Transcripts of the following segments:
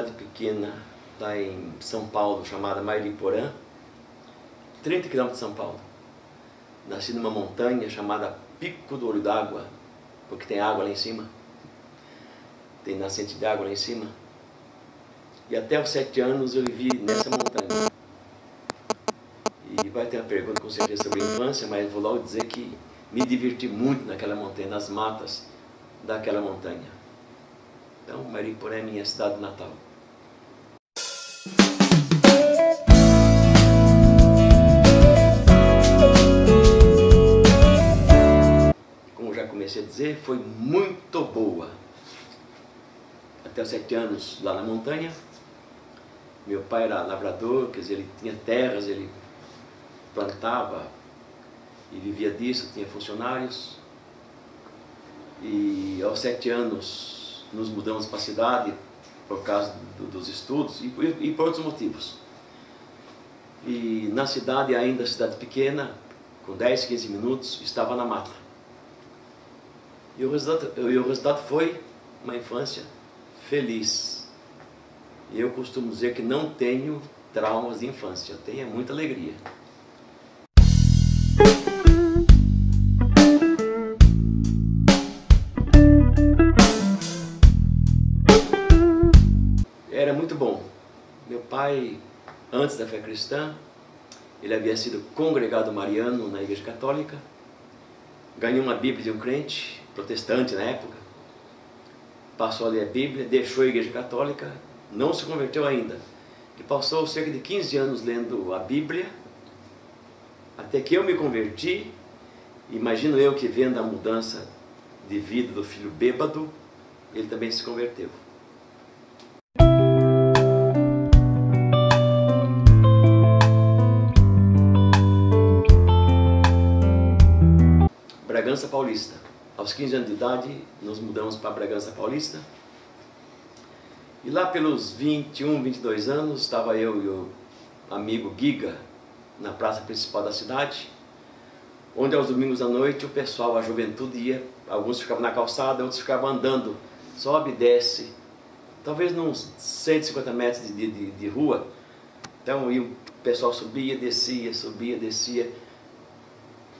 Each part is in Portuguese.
cidade pequena, lá em São Paulo, chamada Mariporã, 30 km de São Paulo. Nasci numa montanha chamada Pico do Olho d'Água, porque tem água lá em cima. Tem nascente de água lá em cima. E até os 7 anos eu vivi nessa montanha. E vai ter uma pergunta com certeza sobre a infância, mas vou logo dizer que me diverti muito naquela montanha, nas matas daquela montanha. Então, Mariporã é minha cidade natal. Como já comecei a dizer, foi muito boa. Até os 7 anos lá na montanha. Meu pai era lavrador, quer dizer, ele tinha terras, ele plantava e vivia disso, tinha funcionários. E aos 7 anos nos mudamos para a cidade por causa dos estudos e por outros motivos. E na cidade, ainda cidade pequena, com 10, 15 minutos, estava na mata. E o resultado foi uma infância feliz. Eu costumo dizer que não tenho traumas de infância, eu tenho muita alegria. Era muito bom. Meu pai, antes da fé cristã, ele havia sido congregado mariano na Igreja Católica, ganhou uma Bíblia de um crente, protestante na época, passou a ler a Bíblia, deixou a Igreja Católica, não se converteu ainda. Ele passou cerca de 15 anos lendo a Bíblia, até que eu me converti. Imagino eu que, vendo a mudança de vida do filho bêbado, ele também se converteu. Bragança Paulista. Aos 15 anos de idade, nos mudamos para Bragança Paulista. E lá pelos 21, 22 anos, estava eu e o amigo Giga na praça principal da cidade, onde aos domingos à noite o pessoal, a juventude ia, alguns ficavam na calçada, outros ficavam andando, sobe e desce, talvez uns 150 metros de rua. Então o pessoal subia, descia,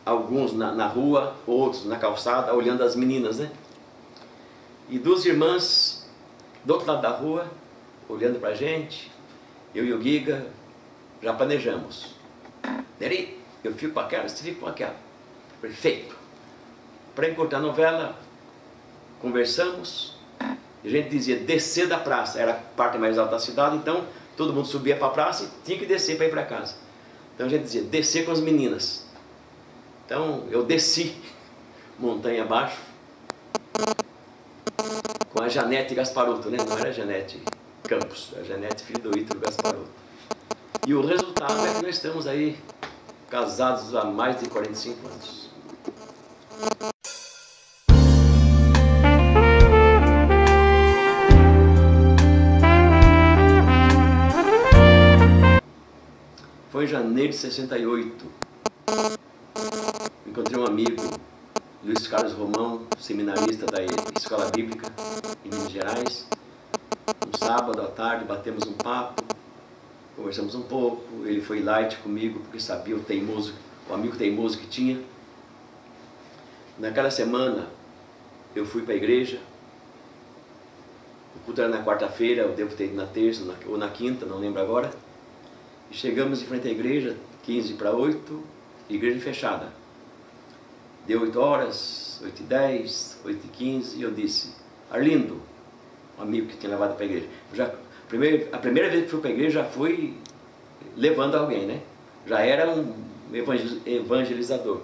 alguns na rua, outros na calçada, olhando as meninas, né? E 2 irmãs do outro lado da rua, olhando pra gente, eu e o Giga já planejamos. Neri, eu fico com aquela, você fica com aquela. Perfeito. Para encurtar a novela, conversamos, e a gente dizia descer da praça, era a parte mais alta da cidade, então todo mundo subia para a praça e tinha que descer para ir para casa. Então a gente dizia descer com as meninas. Então eu desci montanha abaixo com a Janete Gasparotto, né? Não era a Janete Campos, era a Janete, filho do Ítalo Gasparotto. E o resultado é que nós estamos aí casados há mais de 45 anos. Foi em janeiro de 68. Encontrei um amigo, Luiz Carlos Romão, seminarista da Escola Bíblica em Minas Gerais. Um sábado à tarde batemos um papo, conversamos um pouco. Ele foi light comigo porque sabia o amigo teimoso que tinha. Naquela semana eu fui para a igreja. O culto era na quarta-feira, eu devo ter ido na terça ou na quinta, não lembro agora. E chegamos em frente à igreja, 15 para 8, igreja fechada. Deu 8 horas, 8h10, 8h15, e eu disse: Arlindo, um amigo que tinha levado para a igreja. A primeira vez que fui para a igreja já fui levando alguém, né? Já era um evangelizador.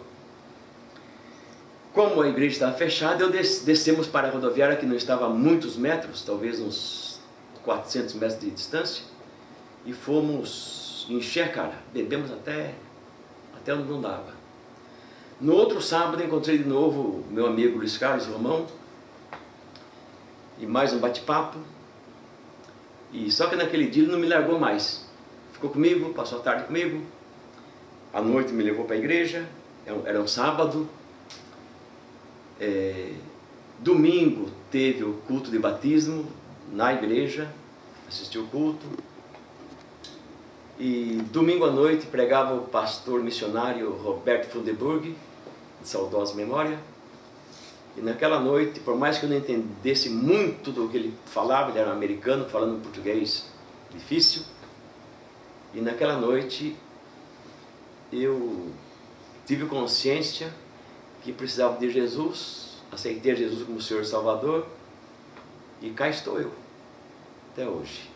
Como a igreja estava fechada, descemos para a rodoviária, que não estava a muitos metros, talvez uns 400 metros de distância, e fomos encher a cara. Bebemos até onde não dava. No outro sábado encontrei de novo meu amigo Luiz Carlos Romão, e mais um bate-papo. E só que naquele dia ele não me largou mais. Ficou comigo, passou a tarde comigo, à noite me levou para a igreja. Era um sábado. Domingo teve o culto de batismo na igreja, assisti o culto. E domingo à noite pregava o pastor missionário Roberto Funderburg, de saudosa memória. E naquela noite, por mais que eu não entendesse muito do que ele falava, ele era um americano falando português difícil, e naquela noite eu tive consciência que precisava de Jesus, aceitei Jesus como Senhor e Salvador, e cá estou eu, até hoje.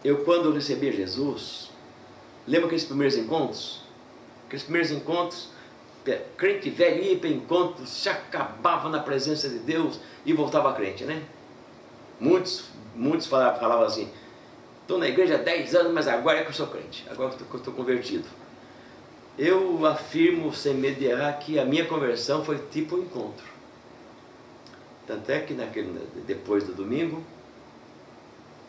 Eu quando recebi Jesus, lembra aqueles primeiros encontros? Aqueles primeiros encontros, crente velho ia para encontros, se acabava na presença de Deus e voltava crente, né? Muitos falavam assim, estou na igreja há 10 anos, mas agora é que eu sou crente, agora que eu estou convertido. Eu afirmo sem medo de errar que a minha conversão foi tipo um encontro. Tanto é que depois do domingo,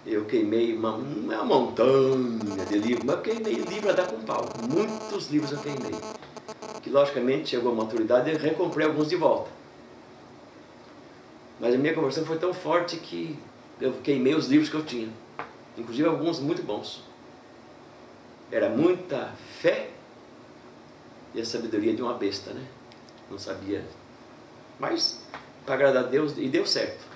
eu queimei uma montanha de livros, mas eu queimei livro a dar com pau. Muitos livros eu queimei. Que logicamente chegou a maturidade e recomprei alguns de volta. Mas a minha conversão foi tão forte que eu queimei os livros que eu tinha. Inclusive alguns muito bons. Era muita fé e a sabedoria de uma besta, né? Não sabia. Mas, para agradar a Deus, e deu certo.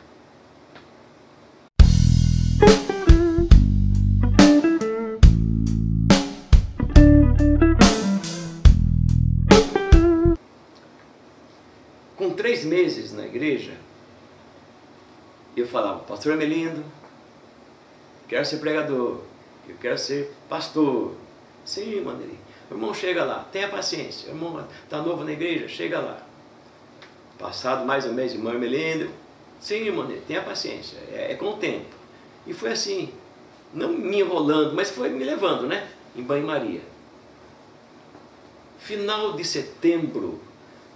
Com 3 meses na igreja, eu falava, pastor Ermelindo, quero ser pregador, eu quero ser pastor. Sim, Maneirinho. Irmão, chega lá, tenha paciência. Irmão, está novo na igreja, chega lá. Passado mais um mês, irmão Ermelindo, sim, Maneirinho, tenha paciência, é com o tempo. E foi assim, não me enrolando, mas foi me levando, né? Em banho-maria. Final de setembro,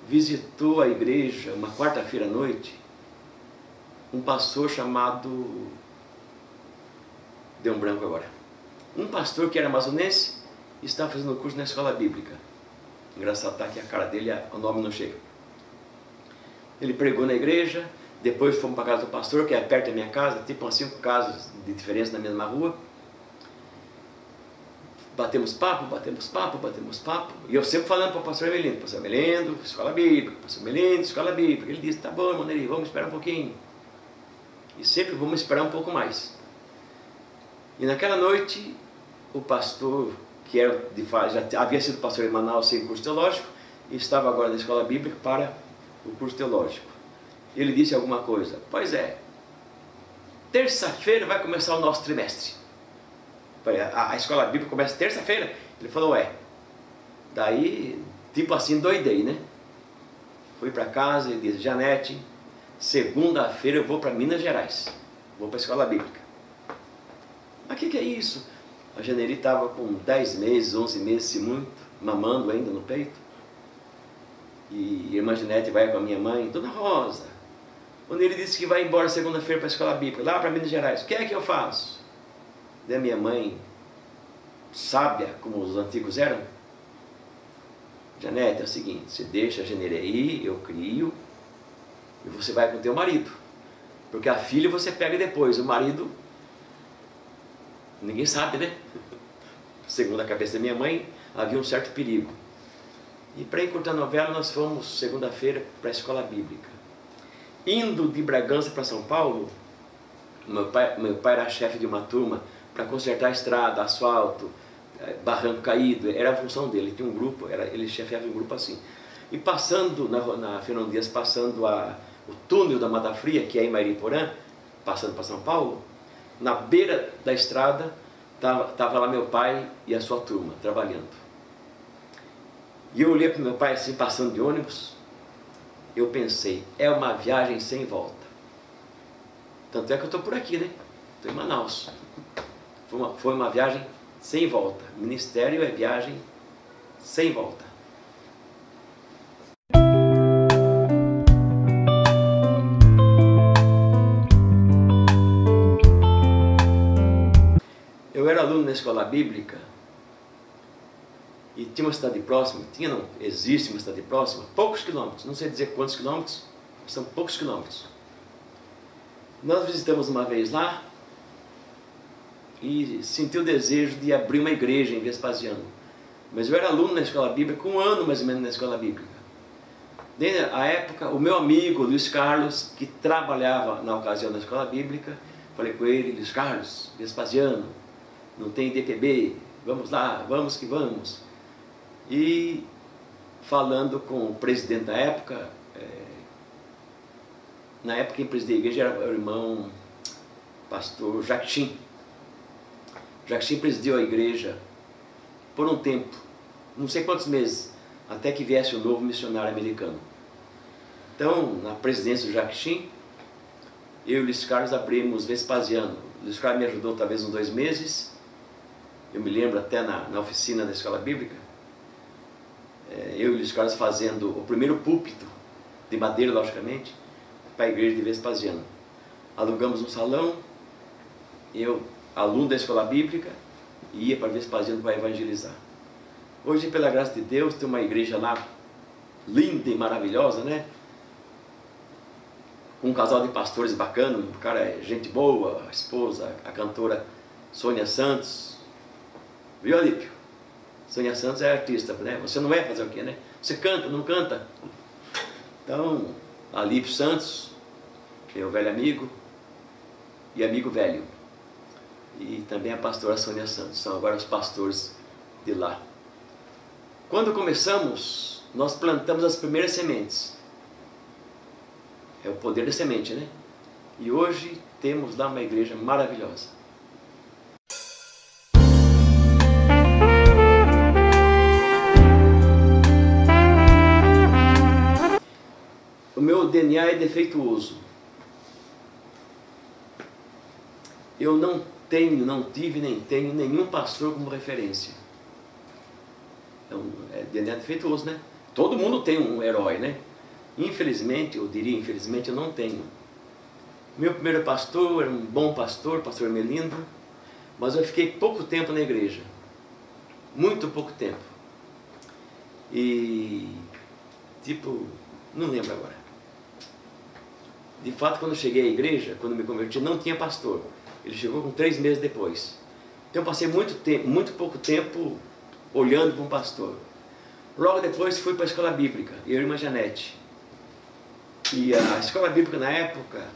visitou a igreja, uma quarta-feira à noite, um pastor chamado... Deu um branco agora. Um pastor que era amazonense e estava fazendo curso na escola bíblica. Engraçado tá que a cara dele, o nome não chega. Ele pregou na igreja, depois fomos para a casa do pastor, que é perto da minha casa, tipo umas 5 casas de diferença na mesma rua. Batemos papo, e eu sempre falando para o pastor Ermelindo, escola bíblica, pastor Ermelindo, escola bíblica. Ele disse, tá bom, irmão Neri, vamos esperar um pouquinho. E sempre vamos esperar um pouco mais. E naquela noite, o pastor, que era já havia sido pastor em Manaus sem curso teológico, e estava agora na escola bíblica para o curso teológico. Ele disse alguma coisa, pois é, terça-feira vai começar o nosso trimestre. A escola bíblica começa terça-feira. Ele falou, daí, tipo assim, doidei, né? Fui para casa e disse, Janete, segunda-feira eu vou para Minas Gerais, vou para a escola bíblica. Mas o que é isso? A Janeri estava com 10 meses, 11 meses, se muito, mamando ainda no peito. E a irmã Janete vai com a minha mãe, Dona Rosa, quando ele disse que vai embora segunda-feira para a escola bíblica, lá para Minas Gerais, o que é que eu faço? Daí minha mãe, sábia como os antigos eram, Janete, é o seguinte, você deixa a Janeri aí, eu crio, e você vai com o teu marido. Porque a filha você pega depois, o marido, ninguém sabe, né? Segundo a cabeça da minha mãe, havia um certo perigo. E para encurtar a novela, nós fomos segunda-feira para a escola bíblica. Indo de Bragança para São Paulo, meu pai era chefe de uma turma para consertar a estrada, asfalto, barranco caído, era a função dele, tinha um grupo, ele chefiava um grupo assim. E passando na Fernão Dias, passando o túnel da Mata Fria, que é em Mairiporã, passando para São Paulo, na beira da estrada, estava lá meu pai e a sua turma, trabalhando. E eu olhei para meu pai assim, passando de ônibus, eu pensei, é uma viagem sem volta. Tanto é que eu estou por aqui, né? Estou em Manaus. Foi uma viagem sem volta. Ministério é viagem sem volta. Eu era aluno na escola bíblica e tinha uma cidade próxima, tinha não, existe uma cidade próxima, poucos quilômetros, não sei dizer quantos quilômetros, são poucos quilômetros. Nós visitamos uma vez lá e senti o desejo de abrir uma igreja em Vespasiano. Mas eu era aluno na escola bíblica, com um ano mais ou menos na escola bíblica. Desde a época, o meu amigo Luiz Carlos, que trabalhava na ocasião na escola bíblica, falei com ele: Luiz Carlos, Vespasiano, não tem DPB, vamos lá, vamos que vamos. E falando com o presidente da época, na época quem presidia a igreja era o irmão pastor Jackson. Jackson presidiu a igreja por um tempo, não sei quantos meses, até que viesse o novo missionário americano. Então, na presidência do Jackson, eu e o Luiz Carlos abrimos Vespasiano. O Luiz Carlos me ajudou talvez uns 2 meses, eu me lembro até na oficina da escola bíblica, eu e o Luiz Carlos fazendo o primeiro púlpito, de madeira logicamente, para a igreja de Vespasiano. Alugamos um salão, eu, aluno da escola bíblica, ia para Vespasiano para evangelizar. Hoje, pela graça de Deus, tem uma igreja lá, linda e maravilhosa, né? Com um casal de pastores bacana, o cara é gente boa, a esposa, a cantora Sônia Santos. Viu, Alípio? Sônia Santos é artista, né? Você não é fazer o quê, né? Você canta, não canta? Então, Alípio Santos, meu velho amigo, e amigo velho. E também a pastora Sônia Santos, são agora os pastores de lá. Quando começamos, nós plantamos as primeiras sementes. É o poder da semente, né? E hoje temos lá uma igreja maravilhosa. O meu DNA é defeituoso. Eu não tive nem tenho nenhum pastor como referência. Então, é DNA defeituoso, né? Todo mundo tem um herói, né? Infelizmente, eu diria infelizmente, eu não tenho. Meu primeiro pastor era um bom pastor, pastor Ermelindo, mas eu fiquei pouco tempo na igreja. Muito pouco tempo. E, não lembro agora. De fato, quando eu cheguei à igreja, quando me converti, não tinha pastor. Ele chegou com 3 meses depois. Então eu passei muito pouco tempo olhando para um pastor. Logo depois fui para a escola bíblica, eu e a irmã Janete. E a escola bíblica na época,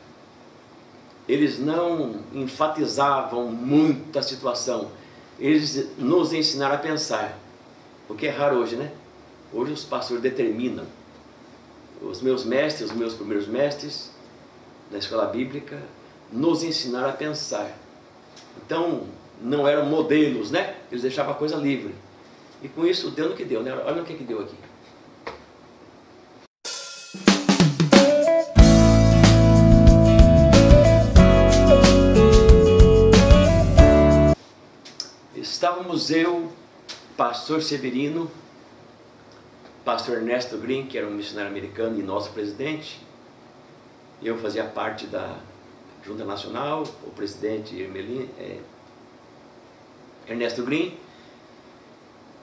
eles não enfatizavam muito a situação. Eles nos ensinaram a pensar. O que é raro hoje, né? Hoje os pastores determinam. Os meus primeiros mestres na escola bíblica, nos ensinaram a pensar. Então, não eram modelos, né? Eles deixavam a coisa livre. E com isso, deu no que deu, né? Olha o que deu aqui. Estávamos eu, pastor Severino, pastor Ernesto Green, que era um missionário americano e nosso presidente. Eu fazia parte da Junta Nacional, o presidente Ernesto Green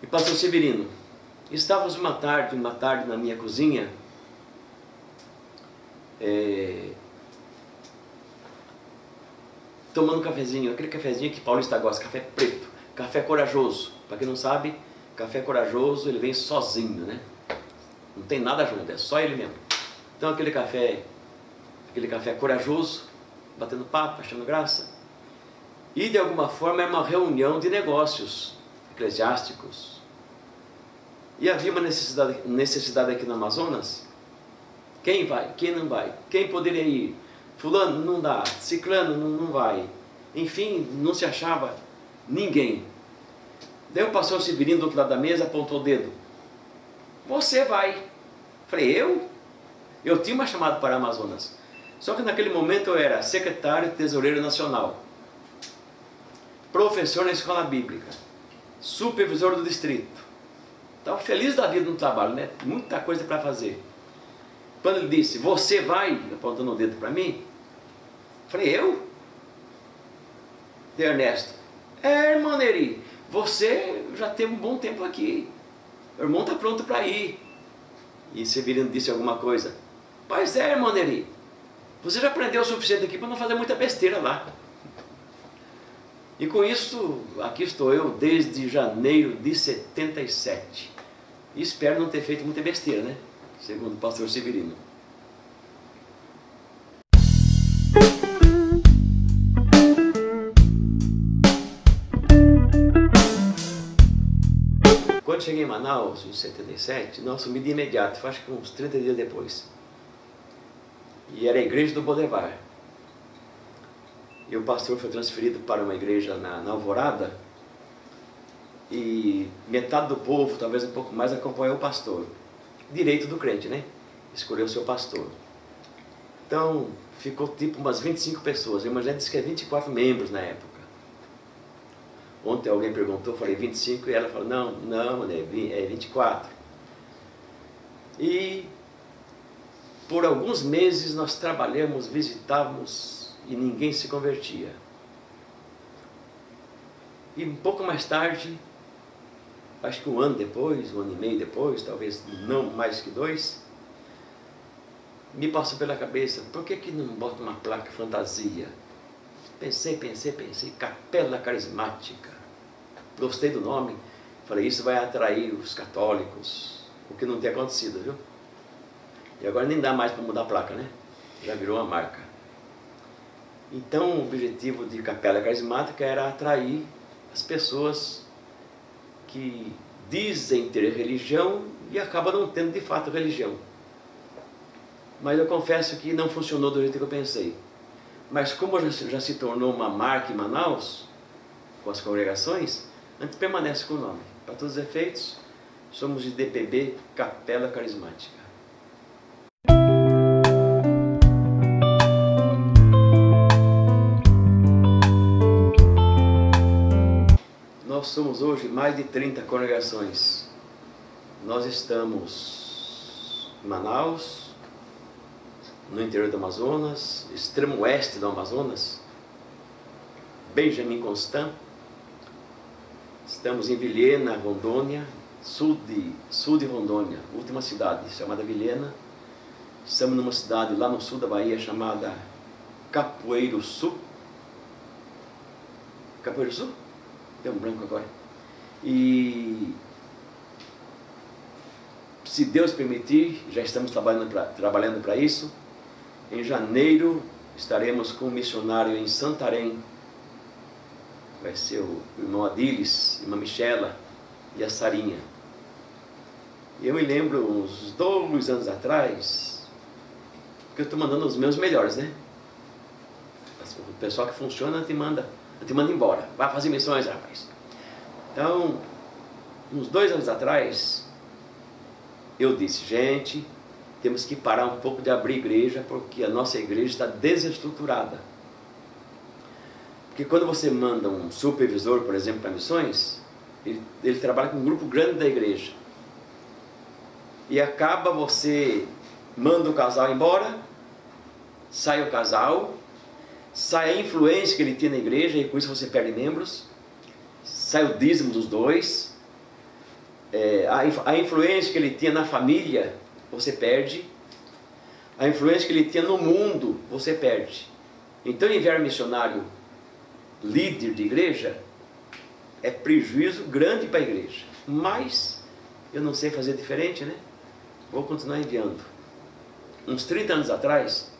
e pastor Severino. Estávamos uma tarde na minha cozinha, tomando um cafezinho, aquele cafezinho que paulista gosta, café preto, café corajoso. Para quem não sabe, café corajoso ele vem sozinho, né? Não tem nada junto, é só ele mesmo. Então aquele café corajoso, batendo papo, achando graça. E de alguma forma era uma reunião de negócios eclesiásticos. E havia uma necessidade aqui no Amazonas. Quem vai? Quem não vai? Quem poderia ir? Fulano não dá, ciclano não vai. Enfim, não se achava ninguém. Daí o pastor Severino do outro lado da mesa apontou o dedo. Você vai. Falei, eu? Eu tinha uma chamada para o Amazonas. Só que naquele momento eu era secretário e tesoureiro nacional, professor na escola bíblica, supervisor do distrito. Estava feliz da vida no trabalho, né? Muita coisa para fazer. Quando ele disse, você vai, apontando o dedo para mim, falei, eu? De Ernesto, irmão Neri, você já teve um bom tempo aqui. o irmão está pronto para ir. E Severino disse alguma coisa. Pois é, irmão Neri, você já aprendeu o suficiente aqui para não fazer muita besteira lá. E com isso, aqui estou eu desde janeiro de 77. E espero não ter feito muita besteira, né? Segundo o pastor Severino. Quando cheguei em Manaus, em 77, não assumi de imediato, acho que uns 30 dias depois. E era a igreja do Boulevard. E o pastor foi transferido para uma igreja na Alvorada. E metade do povo, talvez um pouco mais, acompanhou o pastor. Direito do crente, né? Escolheu o seu pastor. Então, ficou tipo umas 25 pessoas. A irmã já disse que é 24 membros na época. Ontem alguém perguntou, eu falei 25, e ela falou, não, é 24. E por alguns meses nós trabalhamos, visitávamos e ninguém se convertia. E um pouco mais tarde, acho que um ano depois, um ano e meio depois, talvez não mais que 2, me passou pela cabeça, por que não bota uma placa fantasia? Pensei, Capela Carismática. Gostei do nome, falei, isso vai atrair os católicos, o que não tem acontecido, viu? E agora nem dá mais para mudar a placa, né? Já virou uma marca. Então o objetivo de Capela Carismática era atrair as pessoas que dizem ter religião e acabam não tendo de fato religião. Mas eu confesso que não funcionou do jeito que eu pensei. Mas como já se tornou uma marca em Manaus, com as congregações, a gente permanece com o nome. Para todos os efeitos, somos de DPB Capela Carismática. Nós somos hoje mais de 30 congregações. Nós estamos em Manaus, no interior do Amazonas, extremo oeste do Amazonas, Benjamin Constant. Estamos em Vilhena, Rondônia, sul de Rondônia, última cidade chamada Vilhena. Estamos numa cidade lá no sul da Bahia chamada Capoeiro Sul. Capoeiro Sul? Deu um branco agora. E se Deus permitir, já estamos trabalhando para isso. Em janeiro estaremos com um missionário em Santarém. Vai ser o irmão Adiles, irmã Michela e a Sarinha. E eu me lembro, uns 2 anos atrás, que eu estou mandando os meus melhores, né? O pessoal que funciona te manda embora. Vai fazer missões, rapaz. Então, uns 2 anos atrás, eu disse, gente, temos que parar um pouco de abrir igreja, porque a nossa igreja está desestruturada. Porque quando você manda um supervisor, por exemplo, para missões, ele trabalha com um grupo grande da igreja. E acaba, você manda o casal embora, sai o casal, sai a influência que ele tinha na igreja, e com isso você perde membros, sai o dízimo dos dois, a influência que ele tinha na família, você perde, a influência que ele tinha no mundo, você perde. Então enviar missionário líder de igreja é prejuízo grande para a igreja, mas eu não sei fazer diferente, né? Vou continuar enviando. Uns 30 anos atrás,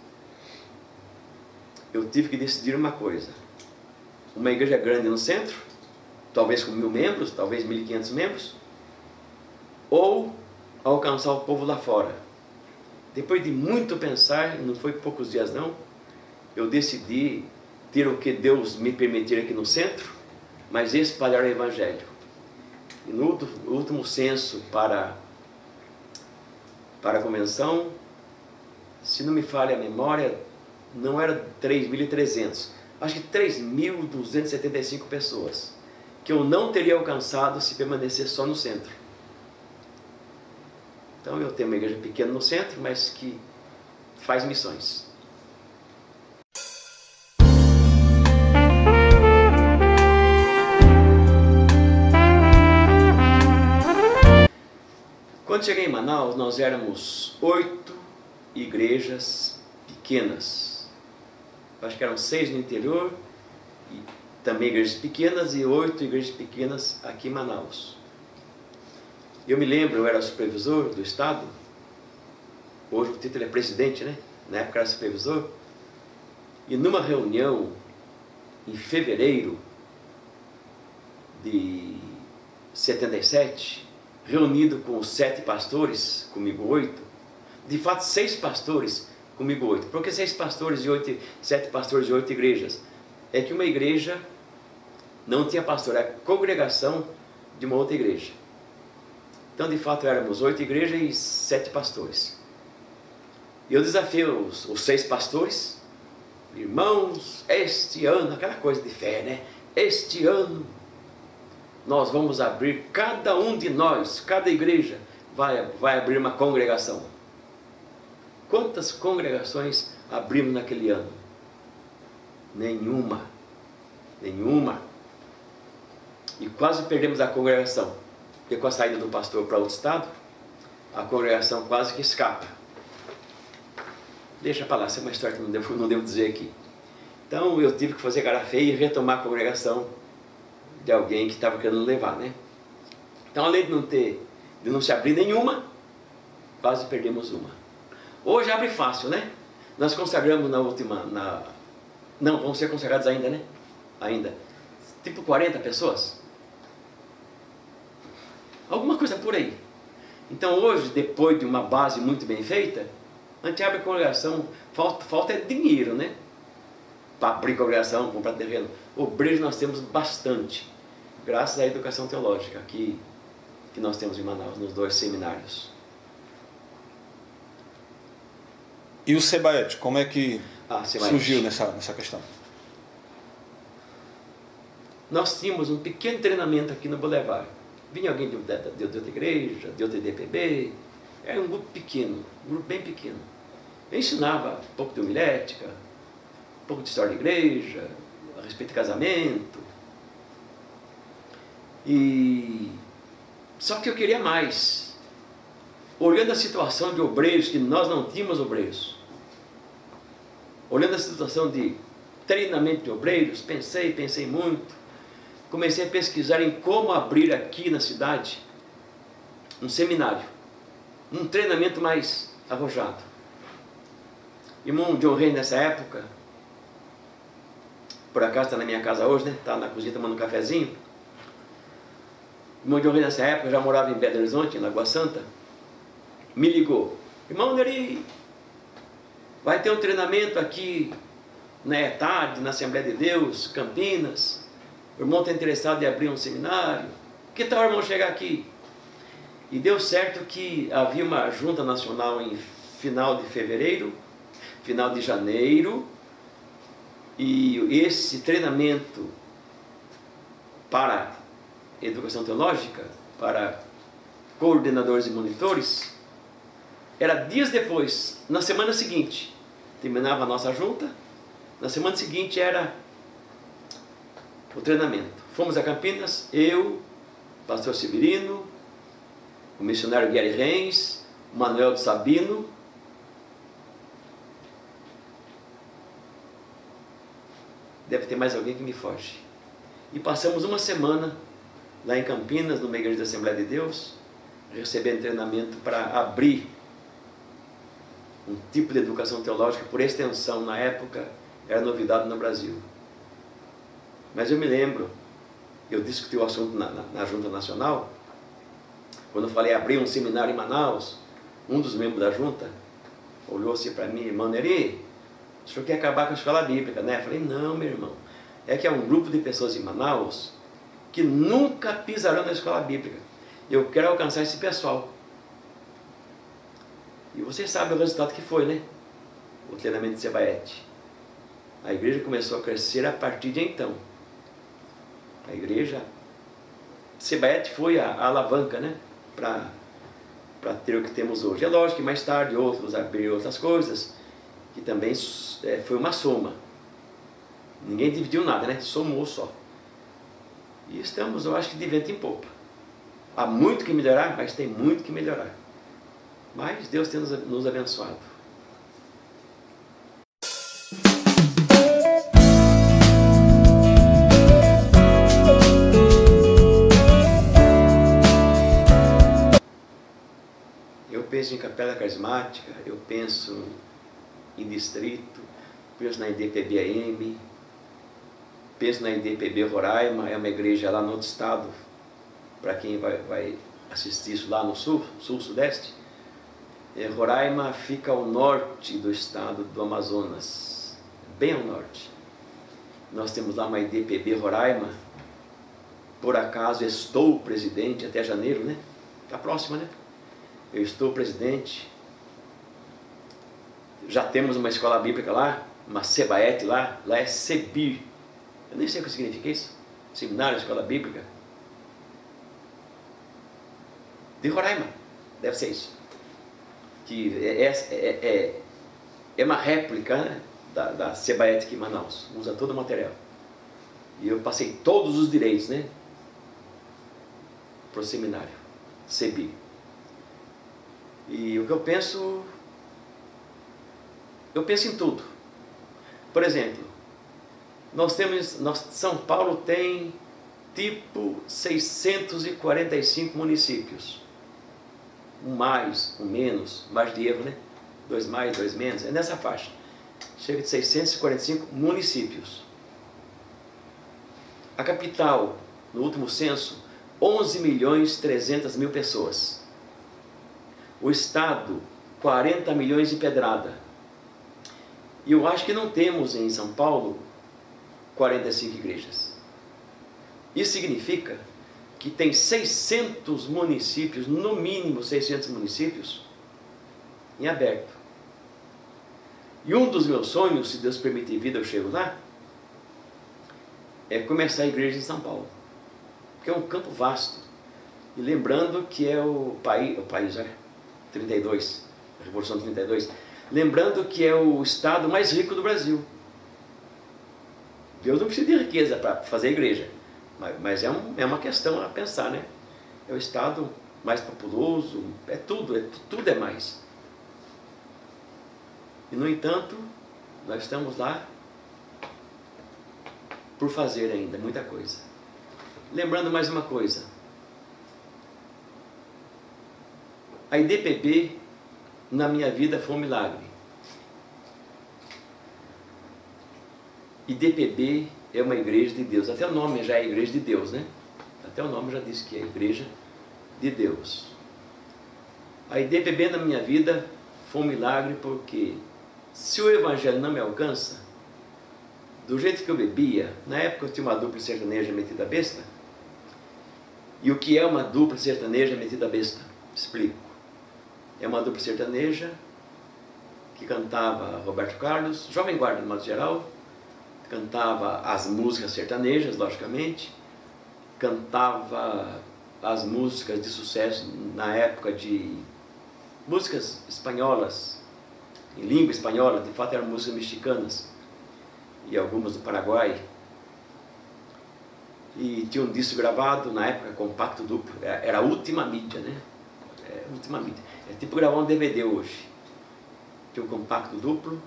eu tive que decidir uma coisa: uma igreja grande no centro, talvez com 1000 membros, talvez 1500 membros, ou alcançar o povo lá fora. Depois de muito pensar, não foi poucos dias não, eu decidi ter o que Deus me permitir aqui no centro, mas espalhar o Evangelho. E no último censo para a convenção, se não me falha a memória, não era 3.300, acho que 3.275 pessoas, que eu não teria alcançado se permanecer só no centro. Então eu tenho uma igreja pequena no centro, mas que faz missões. Quando cheguei em Manaus, nós éramos 8 igrejas pequenas. Acho que eram 6 no interior, e também igrejas pequenas, e 8 igrejas pequenas aqui em Manaus. Eu me lembro, eu era supervisor do estado, hoje o título é presidente, né? Na época era supervisor, e numa reunião em fevereiro de 77, reunido com 7 pastores, comigo 8, de fato 6 pastores, comigo 8. Por que 6 pastores e 7 pastores de 8 igrejas? É que uma igreja não tinha pastor, era congregação de uma outra igreja. Então, de fato, éramos 8 igrejas e 7 pastores. E eu desafio os 6 pastores, irmãos, este ano, aquela coisa de fé, né? Este ano, nós vamos abrir, cada um de nós, cada igreja, vai abrir uma congregação. Quantas congregações abrimos naquele ano? Nenhuma. Nenhuma. E quase perdemos a congregação. Porque com a saída do pastor para outro estado, a congregação quase que escapa. Deixa para lá, essa é uma história que não devo dizer aqui. Então eu tive que fazer cara feia e retomar a congregação de alguém que estava querendo levar, né? Então, além de não se abrir nenhuma, quase perdemos uma. Hoje abre fácil, né? Nós consagramos na última... Não, vão ser consagrados ainda, né? Ainda. Tipo 40 pessoas. Alguma coisa por aí. Então hoje, depois de uma base muito bem feita, a gente abre a congregação, falta é dinheiro, né? Para abrir congregação, comprar terreno. Obreiros nós temos bastante, graças à educação teológica que nós temos em Manaus, nos 2 seminários. E o Sebaete, como é que Sebaete surgiu nessa questão? Nós tínhamos um pequeno treinamento aqui no Boulevard. Vinha alguém de outra igreja, de outra IDPB. Era um grupo pequeno, um grupo bem pequeno. Eu ensinava um pouco de homilética, um pouco de história da igreja, a respeito de casamento. Só que eu queria mais. Olhando a situação de obreiros, que nós não tínhamos obreiros. Olhando a situação de treinamento de obreiros, pensei muito. Comecei a pesquisar em como abrir aqui na cidade um seminário, um treinamento mais arrojado. Irmão John Rey, nessa época, por acaso está na minha casa hoje, né? Está na cozinha tomando um cafezinho. Irmão John Rey, nessa época, já morava em Belo Horizonte, em Lagoa Santa, me ligou: irmão Neri, vai ter um treinamento aqui na ETAD, na Assembleia de Deus, Campinas. O irmão está interessado em abrir um seminário. Que tal o irmão chegar aqui? E deu certo que havia uma junta nacional em final de fevereiro, final de janeiro, e esse treinamento para educação teológica, para coordenadores e monitores, era dias depois, na semana seguinte. Terminava a nossa junta, na semana seguinte era o treinamento. Fomos a Campinas, eu, pastor Severino, o missionário Gary Reis, o Manuel de Sabino, deve ter mais alguém que me foge. E passamos uma semana lá em Campinas, numa igreja da Assembleia de Deus, recebendo treinamento para abrir um tipo de educação teológica, por extensão, na época, era novidade no Brasil. Mas eu me lembro, eu discuti o assunto na Junta Nacional, quando eu falei abrir um seminário em Manaus, um dos membros da Junta olhou assim para mim: irmão Neri, o senhor quer acabar com a escola bíblica, né? Eu falei: não, meu irmão, é que é um grupo de pessoas em Manaus que nunca pisarão na escola bíblica. Eu quero alcançar esse pessoal. E você sabe o resultado que foi, né? O treinamento de Sebaete. A igreja começou a crescer a partir de então. A igreja, Sebaete foi a alavanca, né? Para ter o que temos hoje. É lógico que mais tarde outros abriram outras coisas, que também foi uma soma. Ninguém dividiu nada, né? Somou só. E estamos, eu acho que de vento em popa. Há muito que melhorar, mas tem muito que melhorar. Mas Deus tem nos abençoado. Eu penso em Capela Carismática, eu penso em Distrito, penso na IDPB-AM, penso na IDPB Roraima, é uma igreja lá no outro estado, para quem vai assistir isso lá no sul, sul-sudeste. Roraima fica ao norte do estado do Amazonas, bem ao norte. Nós temos lá uma IDPB Roraima, por acaso estou presidente até janeiro, né? Está próxima, né? Eu estou presidente. Já temos uma escola bíblica lá, uma Sebaete lá é Sebir. Eu nem sei o que significa isso. Seminário, escola bíblica. De Roraima, deve ser isso. Que é uma réplica, né, da Sebaete aqui em Manaus. Usa todo o material. E eu passei todos os direitos, né, para o seminário, Sebir. E o que eu penso em tudo. Por exemplo, São Paulo tem tipo 645 municípios. Um mais, um menos, margem de erro, né? 2 mais, 2 menos, é nessa faixa. Chega de 645 municípios. A capital, no último censo, 11.300.000 pessoas. O estado, 40 milhões de pedrada. E eu acho que não temos em São Paulo 45 igrejas. Isso significa que tem 600 municípios, no mínimo 600 municípios, em aberto. E um dos meus sonhos, se Deus permitir vida, eu chego lá, é começar a igreja em São Paulo. Porque é um campo vasto. E lembrando que é o país 32, a Revolução de 32, lembrando que é o estado mais rico do Brasil. Deus não precisa de riqueza para fazer igreja, mas é uma questão a pensar, né? É o estado mais populoso, tudo é mais. E no entanto, nós estamos lá por fazer ainda muita coisa. Lembrando mais uma coisa, a IDPB na minha vida foi um milagre. IDPB é uma igreja de Deus, até o nome já é igreja de Deus, né? Até o nome já diz que é igreja de Deus. A IDPB na minha vida foi um milagre porque se o evangelho não me alcança, do jeito que eu bebia, na época eu tinha uma dupla sertaneja metida besta. E o que é uma dupla sertaneja metida besta? Explico. É uma dupla sertaneja que cantava Roberto Carlos, Jovem Guarda no modo geral, cantava as músicas sertanejas, logicamente, cantava as músicas de sucesso na época de músicas espanholas, em língua espanhola, de fato eram músicas mexicanas, e algumas do Paraguai. E tinha um disco gravado, na época, compacto duplo, era a última mídia, né? Última mídia. É tipo gravar um DVD hoje. Tinha um compacto duplo,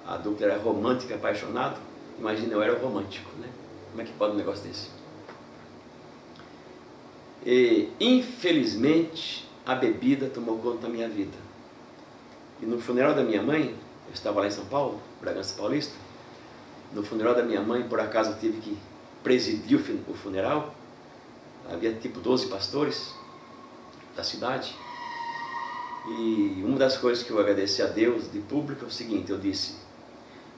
a dupla era romântica, apaixonado. Imagina, eu era romântico, né? Como é que pode um negócio desse? E, infelizmente, a bebida tomou conta da minha vida. E no funeral da minha mãe, eu estava lá em São Paulo, Bragança Paulista, no funeral da minha mãe, por acaso eu tive que presidir o funeral, havia tipo 12 pastores da cidade, e uma das coisas que eu agradeci a Deus de público é o seguinte, eu disse,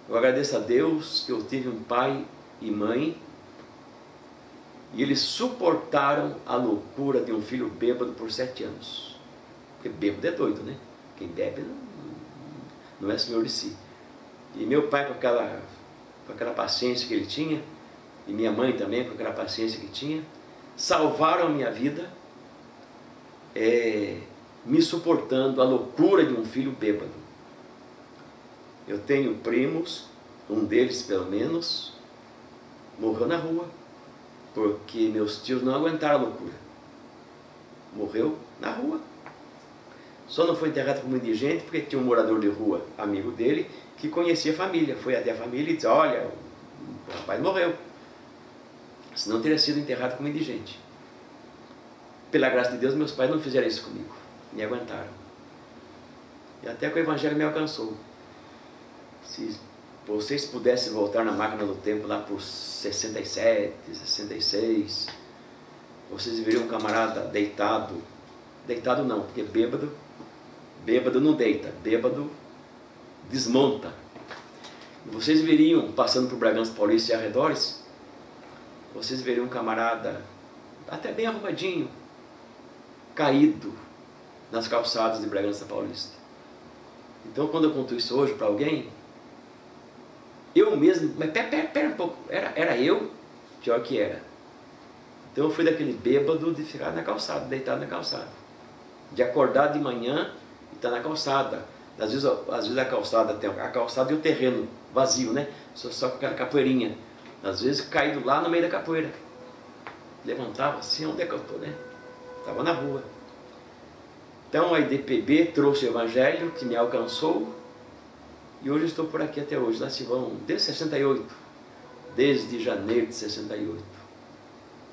eu agradeço a Deus que eu tive um pai e mãe, e eles suportaram a loucura de um filho bêbado por 7 anos, porque bêbado é doido, né? Quem bebe não é senhor de si. E meu pai com aquela paciência que ele tinha, e minha mãe também com aquela paciência que tinha, salvaram a minha vida, me suportando a loucura de um filho bêbado. Eu tenho primos, um deles pelo menos, morreu na rua, porque meus tios não aguentaram a loucura. Morreu na rua. Só não foi enterrado como indigente porque tinha um morador de rua, amigo dele, que conhecia a família. Foi até a família e disse, olha, o rapaz morreu. Senão teria sido enterrado como indigente. Pela graça de Deus, meus pais não fizeram isso comigo. Me aguentaram. E até que o Evangelho me alcançou. Se vocês pudessem voltar na máquina do tempo lá por 67, 66, vocês veriam um camarada deitado. Deitado não, porque bêbado não deita, bêbado desmonta. E vocês veriam, passando por Bragança Paulista e arredores, vocês veriam um camarada até bem arrumadinho, caído nas calçadas de Bragança Paulista. Então, quando eu conto isso hoje para alguém, eu mesmo, mas pera um pouco, era eu, pior que era. Então eu fui daquele bêbado de ficar na calçada, deitado na calçada, de acordar de manhã e estar na calçada. Às vezes a calçada tem a calçada e o terreno vazio, né? Só com aquela capoeirinha. Às vezes caído lá no meio da capoeira. Levantava assim, onde é que eu estou, né? Estava na rua. Então a IDPB trouxe o Evangelho que me alcançou e hoje estou por aqui até hoje. Lá se vão desde 68, desde janeiro de 68,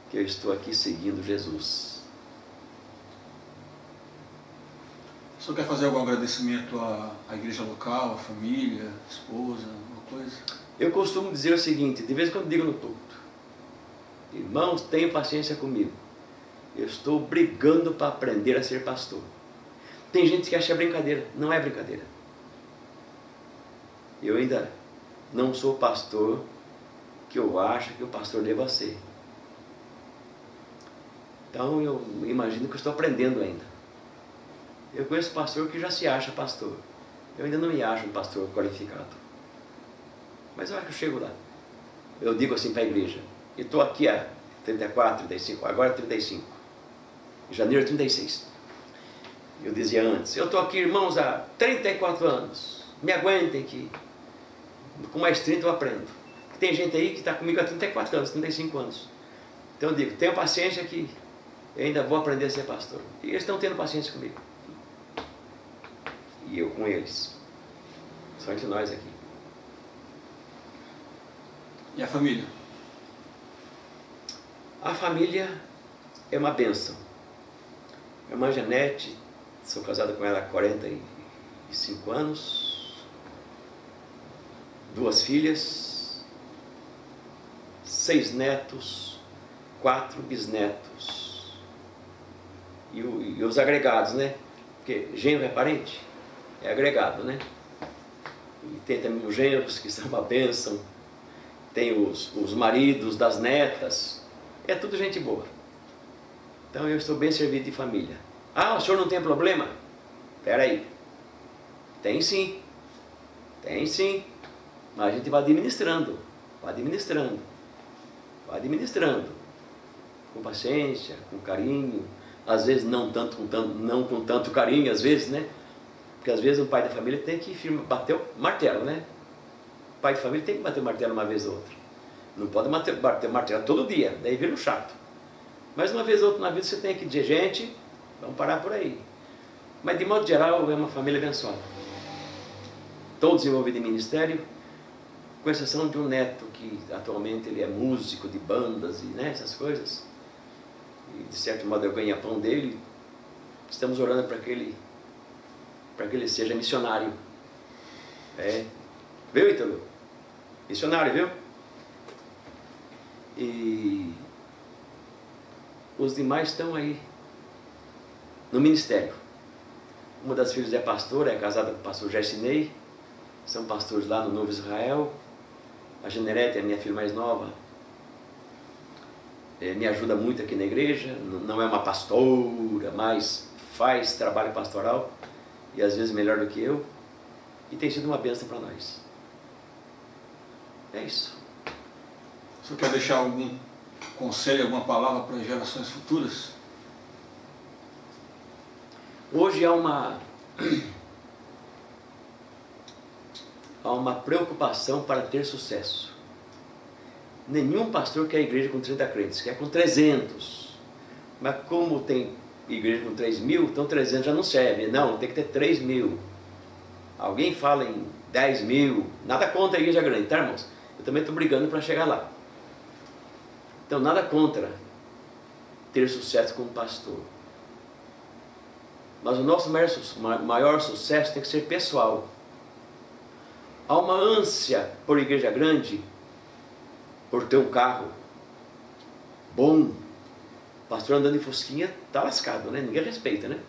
que eu estou aqui seguindo Jesus. O senhor quer fazer algum agradecimento à igreja local, à família, à esposa, alguma coisa? Eu costumo dizer o seguinte, de vez em quando digo no culto: irmãos, tenham paciência comigo. Eu estou brigando para aprender a ser pastor. Tem gente que acha brincadeira. Não é brincadeira. Eu ainda não sou pastor que eu acho que o pastor deva ser. Então eu imagino que eu estou aprendendo ainda. Eu conheço pastor que já se acha pastor. Eu ainda não me acho um pastor qualificado. Mas eu acho que eu chego lá. Eu digo assim para a igreja: eu estou aqui há 34, 35, agora 35. Em janeiro 36. Eu dizia antes: eu estou aqui, irmãos, há 34 anos. Me aguentem que com mais 30 eu aprendo. Tem gente aí que está comigo há 34 anos, 35 anos. Então eu digo: tenham paciência que eu ainda vou aprender a ser pastor. E eles estão tendo paciência comigo. E eu com eles. Só entre nós aqui. E a família? A família é uma bênção. Minha irmã Janete, sou casado com ela há 45 anos. 2 filhas, 6 netos, 4 bisnetos. E os agregados, né? Porque genro é parente, é agregado, né? E tem também os genros, que são uma bênção. Tem os maridos das netas. É tudo gente boa. Então eu estou bem servido de família. Ah, o senhor não tem problema? Espera aí. Tem sim. Tem sim. Mas a gente vai administrando. Vai administrando. Vai administrando. Com paciência, com carinho. Às vezes não com tanto carinho, às vezes, né? Porque às vezes o pai da família tem que bater o martelo, né? O pai de família tem que bater o martelo uma vez ou outra. Não pode bater o martelo todo dia, daí vira um chato. Mas uma vez ou outra na vida você tem que dizer: gente, vamos parar por aí. Mas de modo geral é uma família abençoada. Todos envolvidos em ministério, com exceção de um neto que atualmente ele é músico de bandas e, né, essas coisas. E de certo modo é o ganha-pão dele. Estamos orando para que ele seja missionário. Viu, Ítalo? Missionário, viu? E os demais estão aí no ministério. Uma das filhas é pastora, é casada com o pastor Gersinei. São pastores lá no Novo Israel. A Generete é a minha filha mais nova. Me ajuda muito aqui na igreja. Não é uma pastora, mas faz trabalho pastoral. E às vezes melhor do que eu. E tem sido uma bênção para nós. É isso. O senhor quer deixar algum conselho, alguma palavra para as gerações futuras? Hoje há uma preocupação para ter sucesso. Nenhum pastor quer a igreja com 30 crentes, quer com 300. Mas como tem igreja com 3.000, então 300 já não serve. Não, tem que ter 3.000. Alguém fala em 10.000, nada contra a igreja grande, tá, irmãos? Eu também estou brigando para chegar lá. Então, nada contra ter sucesso como pastor. Mas o nosso maior sucesso tem que ser pessoal. Há uma ânsia por igreja grande, por ter um carro bom. Pastor andando em fusquinha, tá lascado, né? Ninguém respeita, né?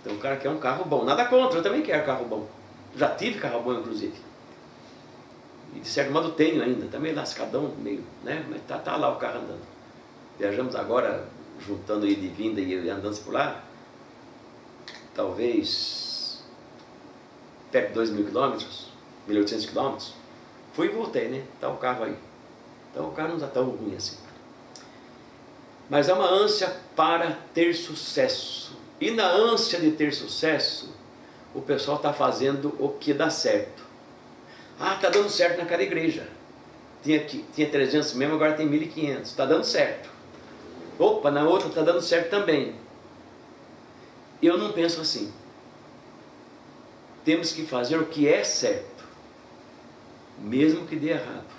Então o cara quer um carro bom. Nada contra, eu também quero carro bom. Já tive carro bom, inclusive. E de certo modo tenho ainda. Tá meio lascadão, meio, né? Mas tá lá o carro andando. Viajamos agora, juntando ida e vinda e andando por lá. Talvez perto de 2.000 quilômetros, 1.800 quilômetros. Fui e voltei, né? Tá o carro aí. Então o carro não está tão ruim assim. Mas há uma ânsia para ter sucesso. E na ânsia de ter sucesso, o pessoal está fazendo o que dá certo. Ah, está dando certo naquela igreja. Tinha 300 mesmo, agora tem 1.500. Está dando certo. Opa, na outra está dando certo também. Eu não penso assim. Temos que fazer o que é certo, mesmo que dê errado.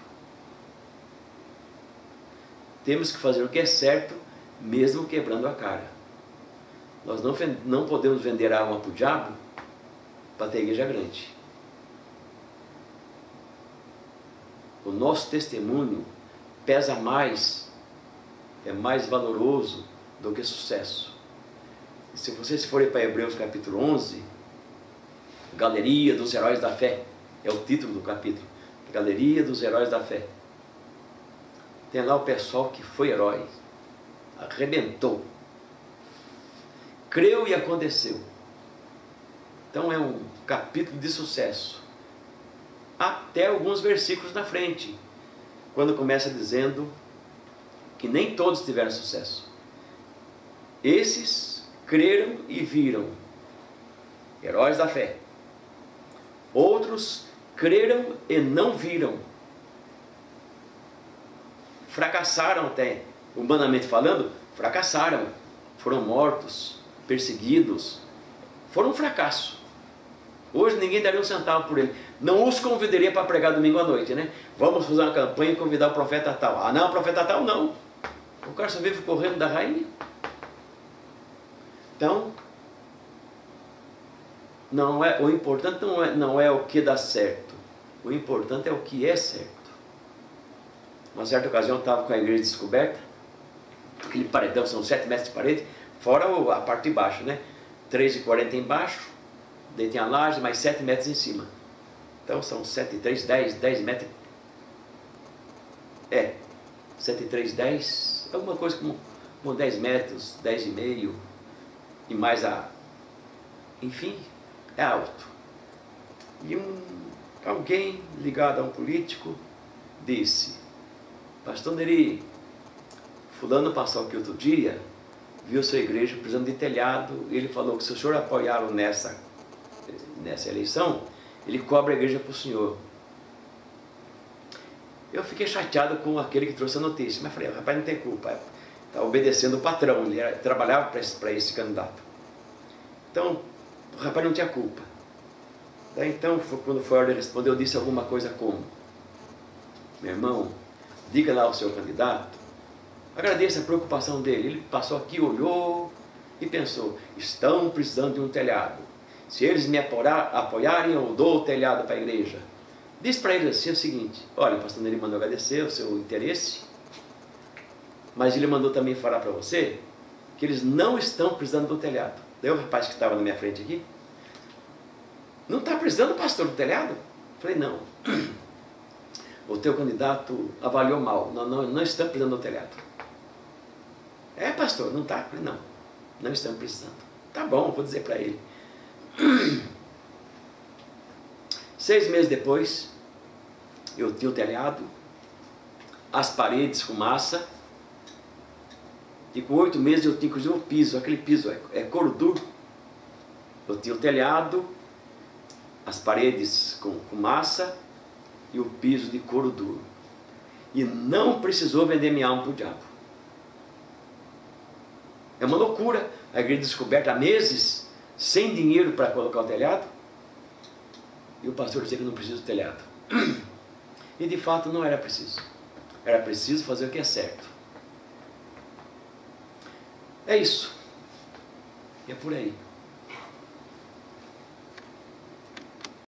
Temos que fazer o que é certo, mesmo quebrando a cara. Nós não podemos vender a alma para o diabo para ter igreja grande. O nosso testemunho pesa mais, é mais valoroso do que sucesso. E se vocês forem para Hebreus capítulo 11, Galeria dos Heróis da Fé, é o título do capítulo, Galeria dos Heróis da Fé. Tem lá o pessoal que foi herói, arrebentou, creu e aconteceu. Então é um capítulo de sucesso. Até alguns versículos na frente, quando começa dizendo que nem todos tiveram sucesso. Esses creram e viram, heróis da fé. Outros creram e não viram, fracassaram até, humanamente falando, fracassaram, foram mortos, perseguidos, foram um fracasso. Hoje ninguém daria um centavo por ele. Não os convidaria para pregar domingo à noite, né? Vamos fazer uma campanha e convidar o profeta tal. Ah não, o profeta tal não. O cara só vive correndo da rainha. Então, o importante não é o que dá certo. O importante é o que é certo. Uma certa ocasião eu estava com a igreja descoberta. Aquele paredão, são 7 metros de parede, fora a parte de baixo, né? 3,40 embaixo, daí tem a laje, mais 7 metros em cima. Então são 7 e 3, 10 metros. 7 e 3, 10, alguma coisa como 10 metros, 10,5 e mais enfim, é alto. E alguém ligado a um político disse: Pastor Neri, fulano passou aqui outro dia, viu sua igreja precisando de telhado, e ele falou que se o senhor apoiá-lo nessa eleição, ele cobra a igreja para o senhor. Eu fiquei chateado com aquele que trouxe a notícia, mas falei, o rapaz não tem culpa, está obedecendo o patrão, ele trabalhava para esse candidato. Então, o rapaz não tinha culpa. Daí então, quando foi a hora de responder, eu disse alguma coisa como: meu irmão, diga lá ao seu candidato, agradeça a preocupação dele. Ele passou aqui, olhou e pensou: estão precisando de um telhado. Se eles me apoiarem, eu dou o telhado para a igreja. Diz para eles assim o seguinte: olha, o pastor Neri mandou agradecer o seu interesse, mas ele mandou também falar para você que eles não estão precisando do telhado. Daí o rapaz que estava na minha frente aqui: não está precisando, pastor, do telhado? Eu falei: não, o teu candidato avaliou mal, não estamos precisando do telhado. É, pastor, não está? Eu falei: não estamos precisando. Tá bom, vou dizer para ele. 6 meses depois, eu tinha o telhado, as paredes, fumaça, e com 8 meses eu tinha inclusive o piso, aquele piso é couro duro. Eu tinha o telhado, as paredes com massa e o piso de couro duro. E não precisou vender minha alma para o diabo. É uma loucura a igreja descoberta há meses, sem dinheiro para colocar o telhado, e o pastor dizia que não precisa do telhado. E de fato não era preciso. Era preciso fazer o que é certo. É isso. E é por aí.